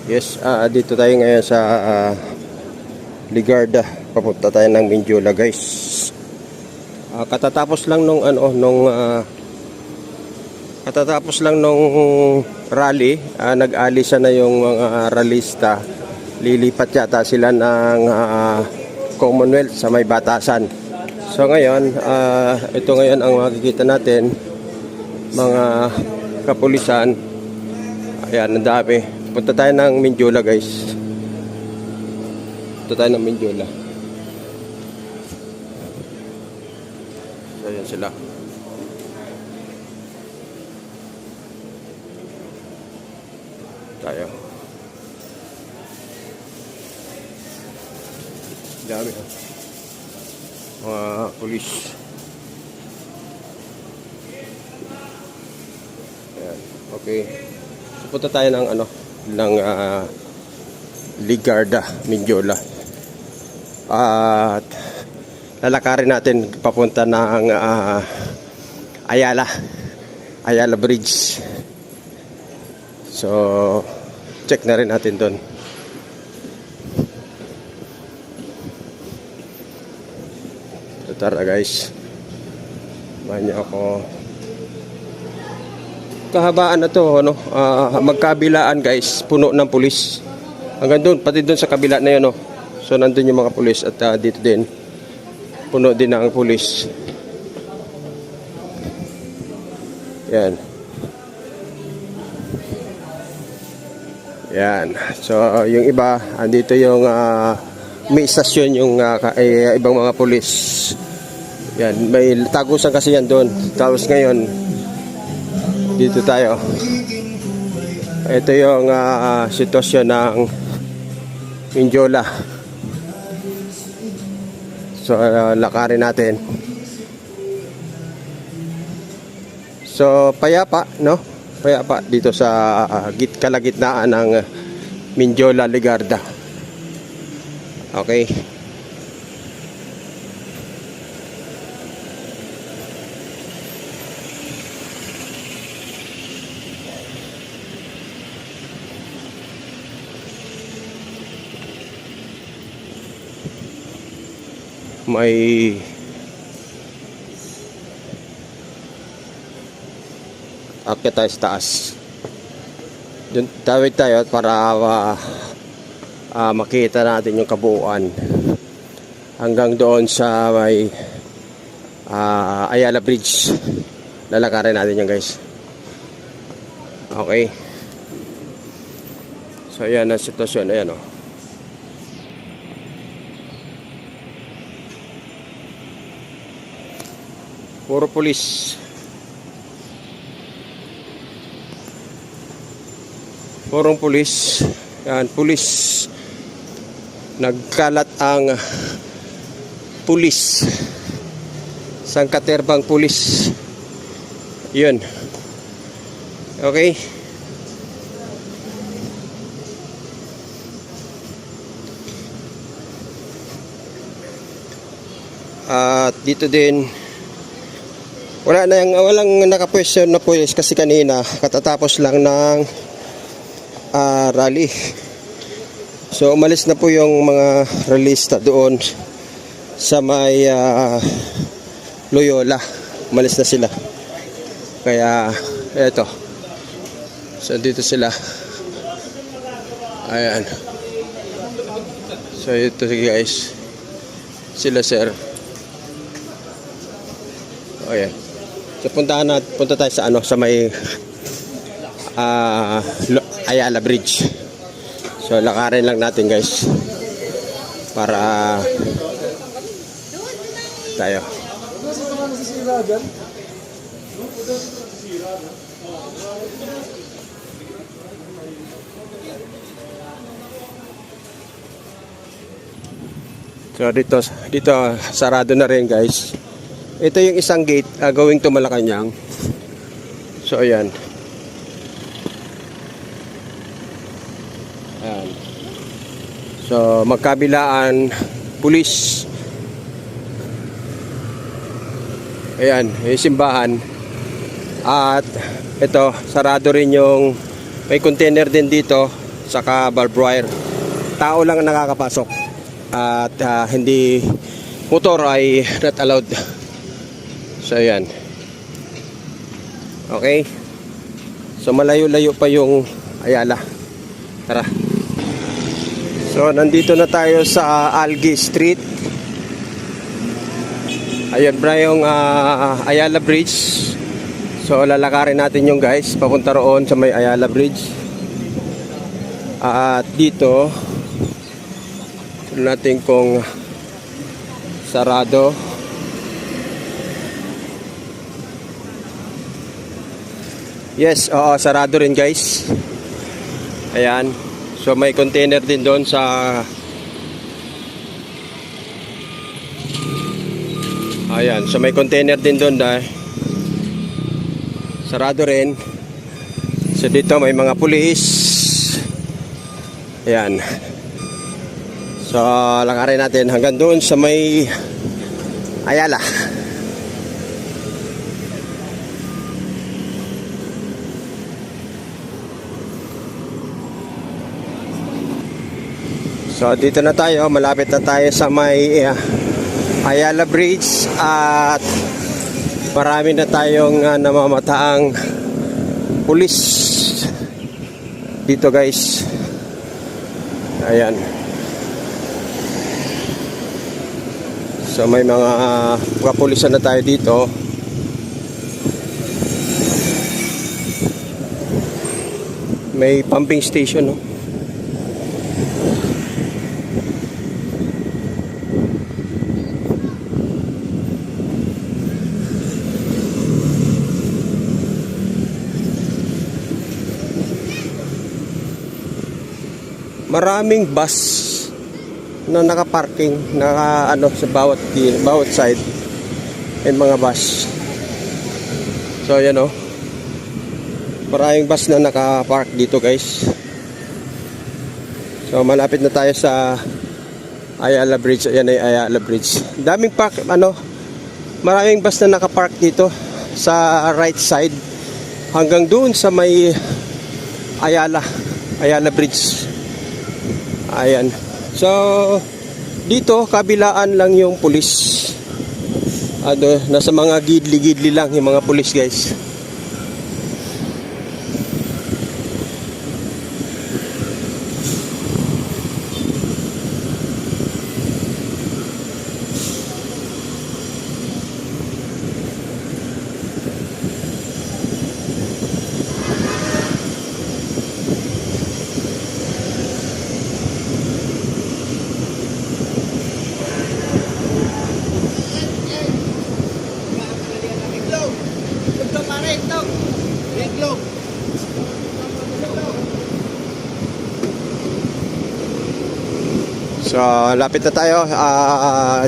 Yes, dito tayo ngayon sa Ligarda. Papunta tayo ng Mindiola, guys. Katatapos lang nung rally, nag-alisa na yung mga ralista. Lilipat yata sila ng Commonwealth sa may Batasan. So ngayon, ito ngayon ang makikita natin, mga kapulisan. Ayan, ang dami. Punta tayo ng Mindiola, guys. Punta tayo ng Mindiola. So, ayan sila. Tayo. Dami, ha? Mga pulis. Ayan, okay. So, punta tayo ng Ligarda, Mindiola. At lalakarin natin papunta ng Ayala Bridge. So check na rin natin doon. So tara, guys, samahan niyo ako. Kahabaan na to, magkabilaan, guys, puno ng pulis. Hanggang doon, pati doon sa kabila na yun, so nandun yung mga pulis. At dito din, puno din ang pulis. Yan. Yan. So yung iba, andito yung may istasyon yung ibang mga pulis. Yan, may tagusan kasi yan doon. Tapos ngayon, dito tayo. Ito yung sitwasyon ng Mindiola. So lakarin natin. So payapa, payapa dito sa kalagitnaan ng Mindiola, Ligarda. Okay. May akyat tayo sa taas. Doon tawid tayo para makita natin yung kabuuan hanggang doon sa may Ayala Bridge. Lalakarin natin yan, guys. Okay. So ayan ang sitwasyon. Ayan, puro pulis. Purong pulis. Yan, pulis. Nagkalat ang pulis. Sangkaterbang pulis. Yun. Okay. At dito din, walang nakapwesto na pulis kasi kanina katatapos lang ng rally. So umalis na po yung mga rallyista doon sa may Loyola. Umalis na sila. Kaya eto. So dito sila. Ayan. So ito, guys. Sila, sir. Oh, yeah. So punta tayo sa may Ayala Bridge. So lakarin lang natin, guys, para tayo. So dito sarado na rin, guys. Ito yung isang gate going to Malacanang. So ayan. Ayan. So magkabilaan pulis. Ayan, yung simbahan. At ito, sarado rin yung may container din dito saka barbed wire. Tao lang ang nakakapasok at hindi motor ay not allowed. So yan. Okay. So malayo-layo pa yung Ayala. Tara. So nandito na tayo sa Algi Street. Ayun bro yung Ayala Bridge. So lalakarin natin yung guys papunta roon sa may Ayala Bridge. At dito natin kung sarado. Yes, oo, sarado rin guys. Ayan. So may container din doon sa ayan, so may container din doon dahil sarado rin. So dito may mga pulis. Ayan. So lakarin natin hanggang doon sa may Ayala. So dito na tayo, malapit na tayo sa may Ayala Bridge at marami na tayong namamataang pulis dito guys. Ayan. So may mga kapulisan na tayo dito. May pumping station, no? Maraming bus na nakaparking sa bawat side. May mga bus. So ayan o. Maraming bus na nakapark dito guys. So malapit na tayo sa Ayala Bridge. Ayan ay Ayala Bridge. Daming maraming bus na nakapark dito sa right side hanggang doon sa may Ayala Bridge. Ayan. So dito kabilaan lang yung pulis. Nasa mga gidli-gidli lang yung mga pulis guys. So lapit na tayo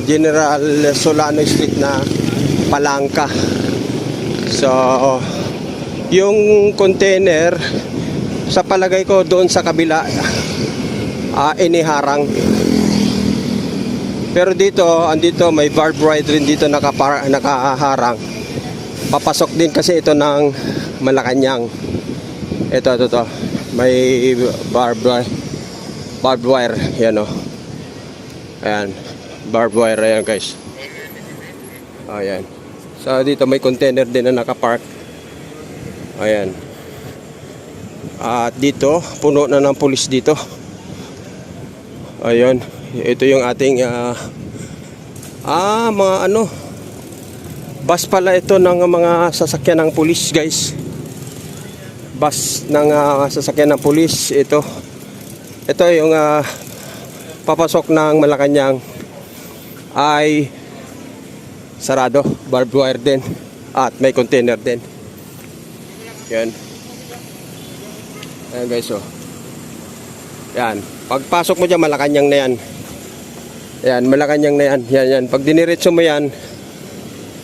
General Solano Street na Palangka. So yung container sa palagay ko doon sa kabila iniharang. Pero andito may barbed wire rin dito nakaharang. Papasok din kasi ito ng Malacanang. Ito. May barbed wire. Yan o. Ayan. Barbed wire. Ayan guys. Ayan. So dito may container din na nakapark. Ayan. At dito, puno na ng pulis dito. Ayan. Ito yung ating mga bus pala ito ng mga sasakyan ng pulis guys. Bus ng sasakyan ng pulis ito. Ito yung papasok ng Malacanang ay sarado, barbed wire din at may container din. Yan. Ayan guys Yan. Pagpasok mo dyan Malacanang na yan. Yan, Malacanang na yan. Yan. Pag diniretso mo yan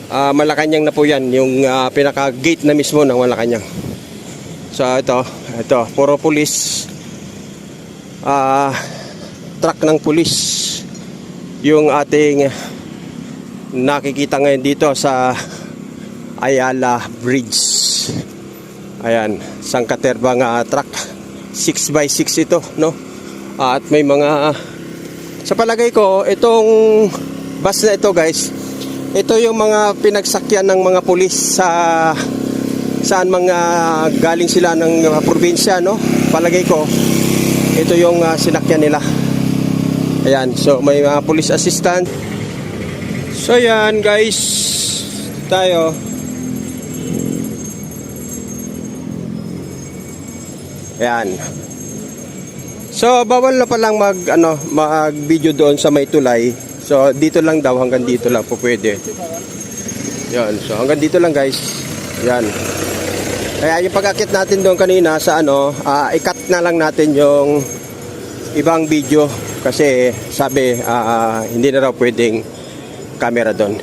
Malacanang na po yan, yung pinaka gate na mismo ng Malacanang. So ito puro pulis. Truck ng pulis yung ating nakikita ngayon dito sa Ayala Bridge. Ayan, sangkaterbang truck 6x6 ito, no? At may mga, sa palagay ko, itong bus na ito guys, ito yung mga pinagsakyan ng mga pulis sa saan mga galing sila ng probinsya, no? Palagay ko, ito yung sinakyan nila. Ayan, so may mga police assistant. So yan guys, tayo. Ayan. So bawal na palang mag-video doon sa may tulay. So dito lang daw, hanggang dito lang po pwede. Yan, so hanggang dito lang guys. Yan. Kaya yung pag-akit natin doon kanina sa i-cut na lang natin yung ibang video kasi sabi hindi na raw pwedeng camera doon.